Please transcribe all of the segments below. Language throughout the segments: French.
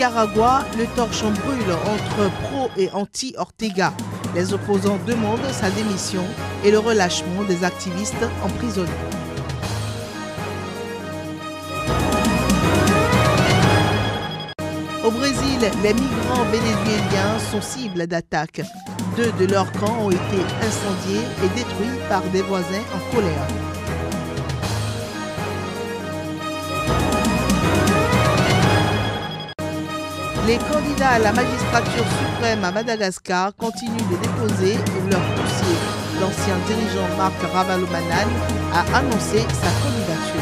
Nicaragua, le torchon brûle entre pro et anti-Ortega. Les opposants demandent sa démission et le relâchement des activistes emprisonnés. Au Brésil, les migrants vénézuéliens sont cibles d'attaques. 2 de leurs camps ont été incendiés et détruits par des voisins en colère. Les candidats à la magistrature suprême à Madagascar continuent de déposer leur dossier. L'ancien dirigeant Marc Ravalomanane a annoncé sa candidature.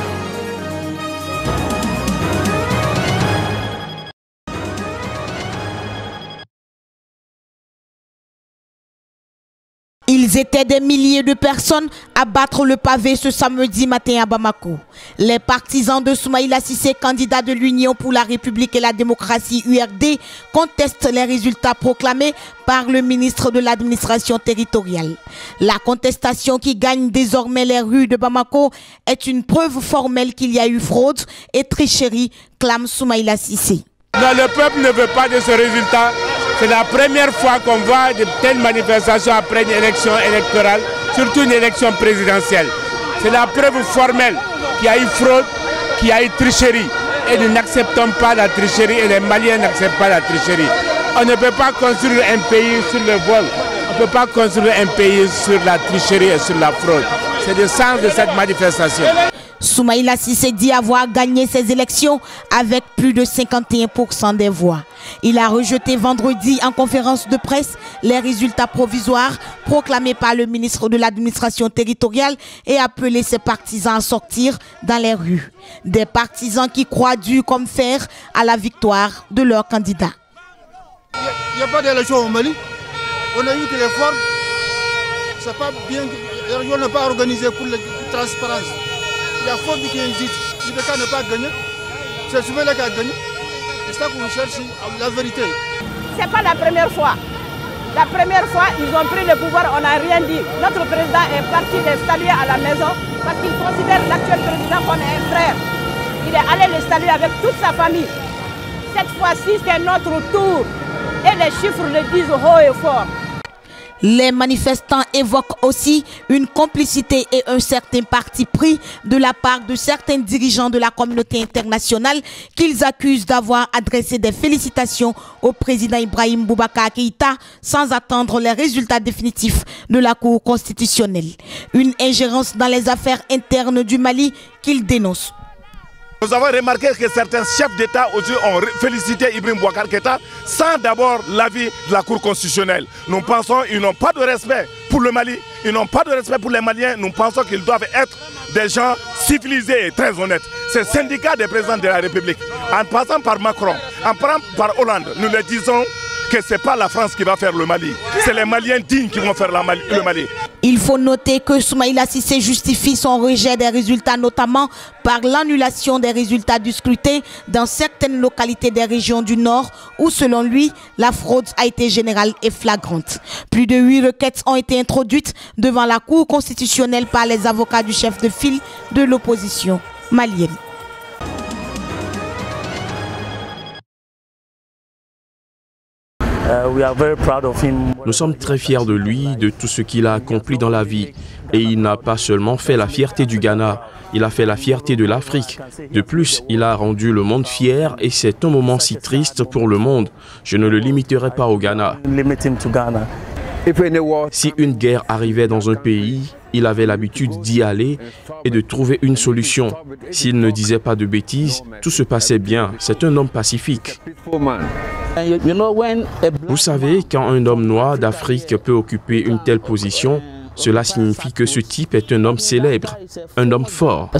Ils étaient des milliers de personnes à battre le pavé ce samedi matin à Bamako. Les partisans de Soumaïla Cissé, candidat de l'Union pour la République et la démocratie URD, contestent les résultats proclamés par le ministre de l'administration territoriale. La contestation qui gagne désormais les rues de Bamako est une preuve formelle qu'il y a eu fraude et tricherie, clame Soumaïla Cissé. Non, le peuple ne veut pas de ce résultat. C'est la première fois qu'on voit de telles manifestations après une élection électorale, surtout une élection présidentielle. C'est la preuve formelle qu'il y a eu fraude, qu'il y a eu tricherie. Et nous n'acceptons pas la tricherie et les Maliens n'acceptent pas la tricherie. On ne peut pas construire un pays sur le vol. On ne peut pas construire un pays sur la tricherie et sur la fraude. C'est le sens de cette manifestation. Soumaïla Cissé dit avoir gagné ces élections avec plus de 51% des voix. Il a rejeté vendredi en conférence de presse les résultats provisoires proclamés par le ministre de l'administration territoriale et appelé ses partisans à sortir dans les rues. Des partisans qui croient dur comme fer à la victoire de leur candidat. Il n'y a pas d'élection au Mali. On a eu que les formes. C'est pas bien. On n'a pas organisé pour la transparence. Il y a faute qui existe. L'IBK n'a pas gagné. C'est Soumaïla qui a gagné. C'est ça qu'on cherche, la vérité. Ce n'est pas la première fois. La première fois, ils ont pris le pouvoir, on n'a rien dit. Notre président est parti les saluer à la maison parce qu'il considère l'actuel président comme un frère. Il est allé les saluer avec toute sa famille. Cette fois-ci, c'est notre tour. Et les chiffres le disent haut et fort. Les manifestants évoquent aussi une complicité et un certain parti pris de la part de certains dirigeants de la communauté internationale qu'ils accusent d'avoir adressé des félicitations au président Ibrahim Boubacar Keïta sans attendre les résultats définitifs de la Cour constitutionnelle. Une ingérence dans les affaires internes du Mali qu'ils dénoncent. Nous avons remarqué que certains chefs d'État aujourd'hui ont félicité Ibrahim Boubacar Keïta sans d'abord l'avis de la Cour constitutionnelle. Nous pensons qu'ils n'ont pas de respect pour le Mali, ils n'ont pas de respect pour les Maliens. Nous pensons qu'ils doivent être des gens civilisés et très honnêtes. Ces syndicats des présidents de la République, en passant par Macron, en passant par Hollande, nous leur disons que ce n'est pas la France qui va faire le Mali, c'est les Maliens dignes qui vont faire le Mali. Il faut noter que Soumaïla Cissé justifie son rejet des résultats notamment par l'annulation des résultats du scrutin dans certaines localités des régions du Nord où selon lui, la fraude a été générale et flagrante. Plus de 8 requêtes ont été introduites devant la Cour constitutionnelle par les avocats du chef de file de l'opposition malienne. Nous sommes très fiers de lui, de tout ce qu'il a accompli dans la vie. Et il n'a pas seulement fait la fierté du Ghana, il a fait la fierté de l'Afrique. De plus, il a rendu le monde fier et c'est un moment si triste pour le monde. Je ne le limiterai pas au Ghana. Si une guerre arrivait dans un pays, il avait l'habitude d'y aller et de trouver une solution. S'il ne disait pas de bêtises, tout se passait bien. C'est un homme pacifique. Vous savez, quand un homme noir d'Afrique peut occuper une telle position, cela signifie que ce type est un homme célèbre, un homme fort.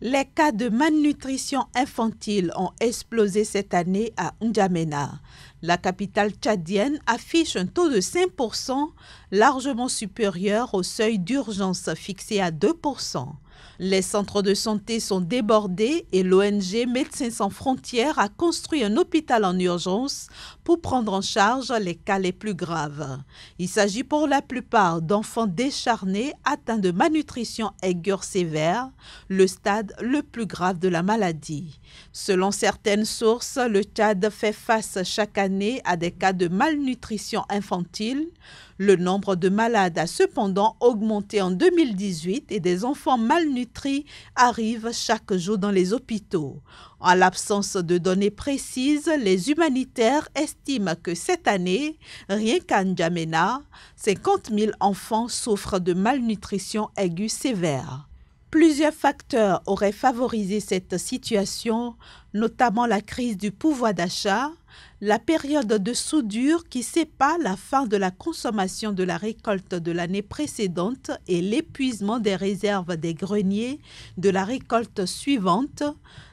Les cas de malnutrition infantile ont explosé cette année à N'Djamena. La capitale tchadienne affiche un taux de 5%, largement supérieur au seuil d'urgence fixé à 2%. Les centres de santé sont débordés et l'ONG Médecins sans frontières a construit un hôpital en urgence pour prendre en charge les cas les plus graves. Il s'agit pour la plupart d'enfants décharnés atteints de malnutrition aiguë sévère, le stade le plus grave de la maladie. Selon certaines sources, le Tchad fait face chaque année à des cas de malnutrition infantile. Le nombre de malades a cependant augmenté en 2018 et des enfants malnutris arrivent chaque jour dans les hôpitaux. En l'absence de données précises, les humanitaires estiment que cette année, rien qu'à N'Djamena, 50 000 enfants souffrent de malnutrition aiguë sévère. Plusieurs facteurs auraient favorisé cette situation, notamment la crise du pouvoir d'achat, la période de soudure qui sépare la fin de la consommation de la récolte de l'année précédente et l'épuisement des réserves des greniers de la récolte suivante,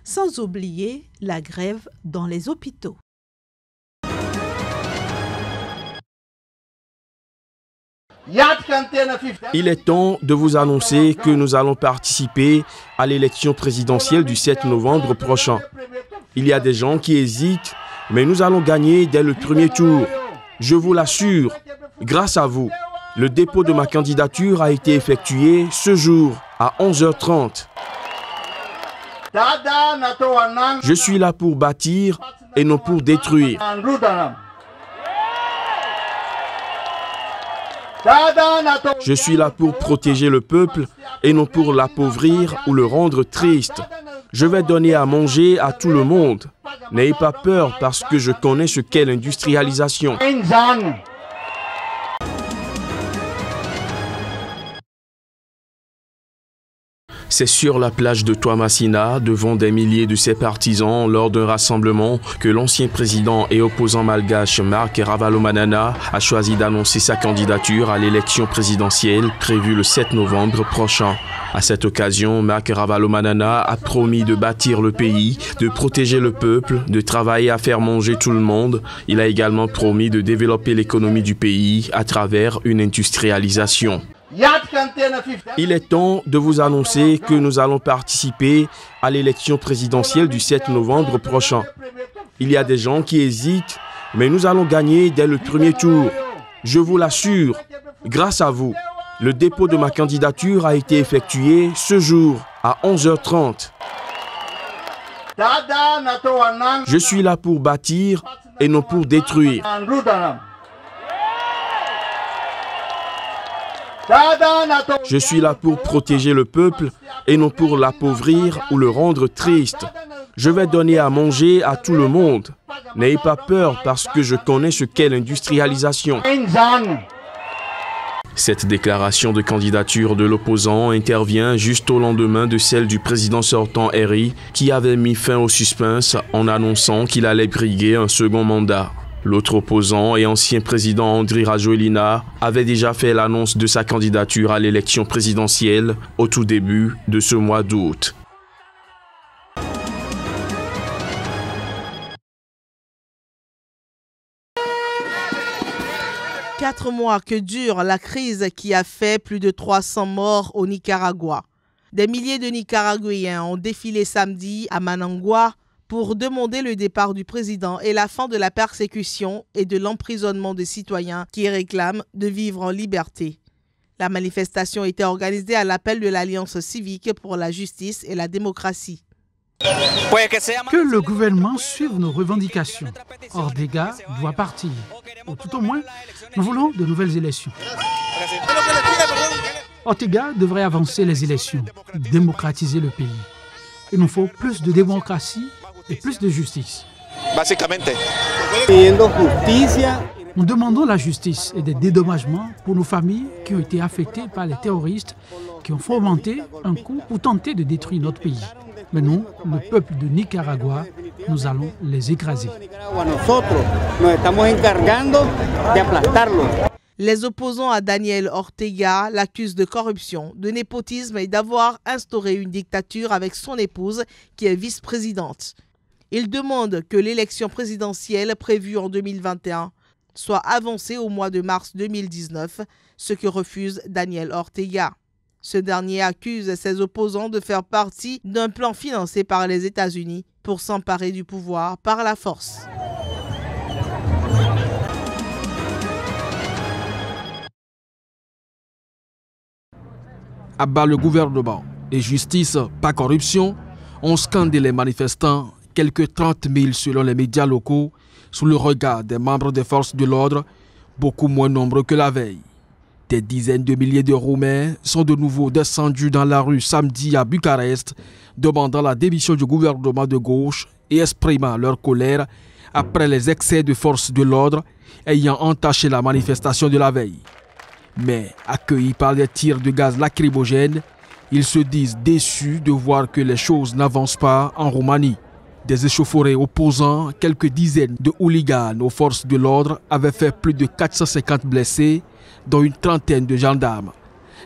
sans oublier la grève dans les hôpitaux. Il est temps de vous annoncer que nous allons participer à l'élection présidentielle du 7 novembre prochain. Il y a des gens qui hésitent, mais nous allons gagner dès le premier tour. Je vous l'assure, grâce à vous. Le dépôt de ma candidature a été effectué ce jour à 11h30. Je suis là pour bâtir et non pour détruire. Je suis là pour protéger le peuple et non pour l'appauvrir ou le rendre triste. Je vais donner à manger à tout le monde. N'ayez pas peur parce que je connais ce qu'est l'industrialisation. C'est sur la plage de Toamasina, devant des milliers de ses partisans, lors d'un rassemblement, que l'ancien président et opposant malgache Marc Ravalomanana a choisi d'annoncer sa candidature à l'élection présidentielle prévue le 7 novembre prochain. À cette occasion, Marc Ravalomanana a promis de bâtir le pays, de protéger le peuple, de travailler à faire manger tout le monde. Il a également promis de développer l'économie du pays à travers une industrialisation. Il est temps de vous annoncer que nous allons participer à l'élection présidentielle du 7 novembre prochain. Il y a des gens qui hésitent, mais nous allons gagner dès le premier tour. Je vous l'assure, grâce à vous. Le dépôt de ma candidature a été effectué ce jour à 11h30. Je suis là pour bâtir et non pour détruire. Je suis là pour protéger le peuple et non pour l'appauvrir ou le rendre triste. Je vais donner à manger à tout le monde. N'ayez pas peur parce que je connais ce qu'est l'industrialisation. Cette déclaration de candidature de l'opposant intervient juste au lendemain de celle du président sortant Eri, qui avait mis fin au suspense en annonçant qu'il allait briguer un second mandat. L'autre opposant et ancien président Andry Rajoelina avait déjà fait l'annonce de sa candidature à l'élection présidentielle au tout début de ce mois d'août. Quatre mois que dure la crise qui a fait plus de 300 morts au Nicaragua. Des milliers de Nicaraguayens ont défilé samedi à Managua pour demander le départ du président et la fin de la persécution et de l'emprisonnement des citoyens qui réclament de vivre en liberté. La manifestation était organisée à l'appel de l'Alliance civique pour la justice et la démocratie. Que le gouvernement suive nos revendications. Ortega doit partir. Ou tout au moins, nous voulons de nouvelles élections. Ortega devrait avancer les élections, démocratiser le pays. Il nous faut plus de démocratie et plus de justice. Nous demandons la justice et des dédommagements pour nos familles qui ont été affectées par les terroristes qui ont fomenté un coup pour tenter de détruire notre pays. Mais nous, le peuple de Nicaragua, nous allons les écraser. Les opposants à Daniel Ortega l'accusent de corruption, de népotisme et d'avoir instauré une dictature avec son épouse qui est vice-présidente. Ils demandent que l'élection présidentielle prévue en 2021 soit avancée au mois de mars 2019, ce que refuse Daniel Ortega. Ce dernier accuse ses opposants de faire partie d'un plan financé par les États-Unis pour s'emparer du pouvoir par la force. À bas le gouvernement et justice, pas corruption, ont scandé les manifestants, quelques 30 000 selon les médias locaux, sous le regard des membres des forces de l'ordre, beaucoup moins nombreux que la veille. Des dizaines de milliers de Roumains sont de nouveau descendus dans la rue samedi à Bucarest, demandant la démission du gouvernement de gauche et exprimant leur colère après les excès de forces de l'ordre ayant entaché la manifestation de la veille. Mais accueillis par des tirs de gaz lacrymogène, ils se disent déçus de voir que les choses n'avancent pas en Roumanie. Des échauffourées opposant quelques dizaines de hooligans aux forces de l'ordre avaient fait plus de 450 blessés, dont une trentaine de gendarmes.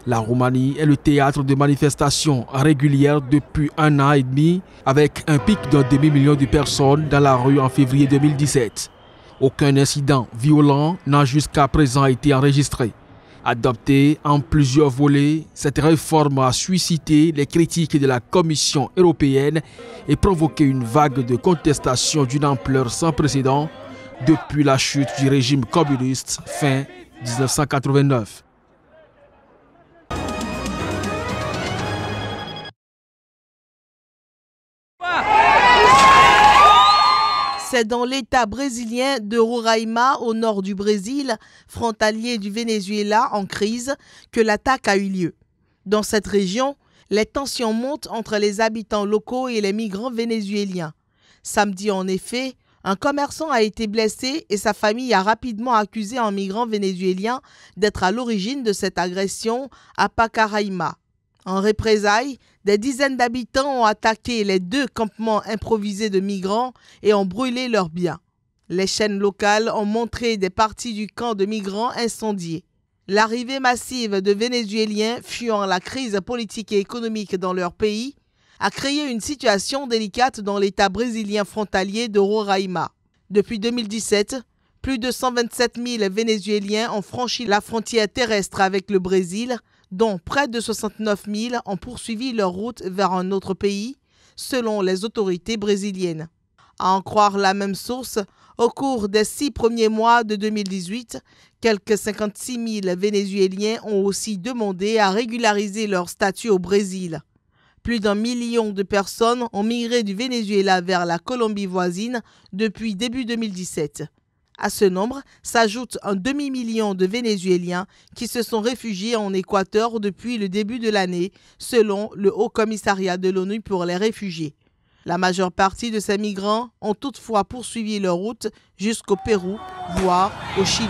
La Roumanie est le théâtre de manifestations régulières depuis 1 an et demi, avec un pic d'un demi-million de personnes dans la rue en février 2017. Aucun incident violent n'a jusqu'à présent été enregistré. Adoptée en plusieurs volets, cette réforme a suscité les critiques de la Commission européenne et provoqué une vague de contestation d'une ampleur sans précédent depuis la chute du régime communiste fin 1989. C'est dans l'État brésilien de Roraima, au nord du Brésil, frontalier du Venezuela en crise, que l'attaque a eu lieu. Dans cette région, les tensions montent entre les habitants locaux et les migrants vénézuéliens. Samedi, en effet, un commerçant a été blessé et sa famille a rapidement accusé un migrant vénézuélien d'être à l'origine de cette agression à Pacaraima. En représailles, des dizaines d'habitants ont attaqué les 2 campements improvisés de migrants et ont brûlé leurs biens. Les chaînes locales ont montré des parties du camp de migrants incendiés. L'arrivée massive de Vénézuéliens fuyant la crise politique et économique dans leur pays a créé une situation délicate dans l'État brésilien frontalier de Roraima. Depuis 2017, plus de 127 000 Vénézuéliens ont franchi la frontière terrestre avec le Brésil, dont près de 69 000 ont poursuivi leur route vers un autre pays, selon les autorités brésiliennes. À en croire la même source, au cours des 6 premiers mois de 2018, quelques 56 000 Vénézuéliens ont aussi demandé à régulariser leur statut au Brésil. Plus d'1 million de personnes ont migré du Venezuela vers la Colombie voisine depuis début 2017. À ce nombre s'ajoute un demi-million de Vénézuéliens qui se sont réfugiés en Équateur depuis le début de l'année, selon le Haut Commissariat de l'ONU pour les réfugiés. La majeure partie de ces migrants ont toutefois poursuivi leur route jusqu'au Pérou, voire au Chili.